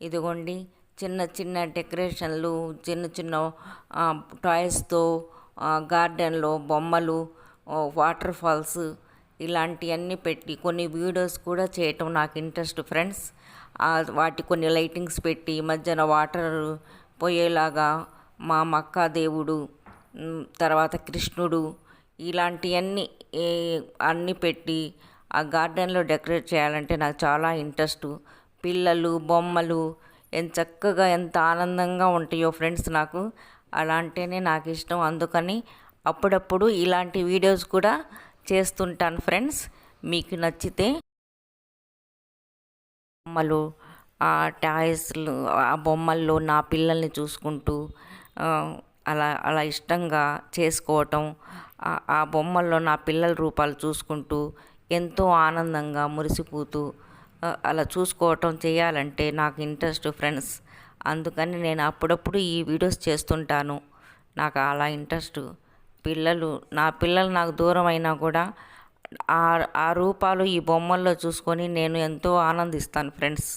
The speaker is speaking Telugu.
ఇదిగోండి చిన్న చిన్న డెకరేషన్లు, చిన్న చిన్న టాయ్స్తో గార్డెన్లో బొమ్మలు, వాటర్ ఫాల్స్ ఇలాంటివన్నీ పెట్టి కొన్ని వీడియోస్ కూడా చేయటం నాకు ఇంట్రెస్ట్ ఫ్రెండ్స్. వాటి కొన్ని లైటింగ్స్ పెట్టి మధ్యన వాటర్ పోయేలాగా మా మక్కా దేవుడు, తర్వాత కృష్ణుడు ఇలాంటివన్నీ అన్నీ పెట్టి ఆ గార్డెన్లో డెకరేట్ చేయాలంటే నాకు చాలా ఇంట్రెస్ట్. పిల్లలు బొమ్మలు ఎంత చక్కగా ఎంత ఆనందంగా ఉంటాయో ఫ్రెండ్స్, నాకు అలా అంటేనే నాకు ఇష్టం. అందుకని అప్పుడప్పుడు ఇలాంటి వీడియోస్ కూడా చేస్తుంటాను ఫ్రెండ్స్. మీకు నచ్చితే బొమ్మలు, ఆ టాయ్స్లు, ఆ బొమ్మల్లో నా పిల్లల్ని చూసుకుంటూ అలా అలా ఇష్టంగా చేసుకోవటం, ఆ బొమ్మల్లో నా పిల్లల రూపాలు చూసుకుంటూ ఎంతో ఆనందంగా మురిసిపోతూ అలా చూసుకోవటం చేయాలంటే నాకు ఇంట్రెస్ట్ ఫ్రెండ్స్. అందుకని నేను అప్పుడప్పుడు ఈ వీడియోస్ చేస్తుంటాను. నాకు అలా ఇంట్రెస్ట్. నా పిల్లలు నాకు దూరం అయినా కూడా ఆ రూపాలు ఈ బొమ్మల్లో చూసుకొని నేను ఎంతో ఆనందిస్తాను ఫ్రెండ్స్.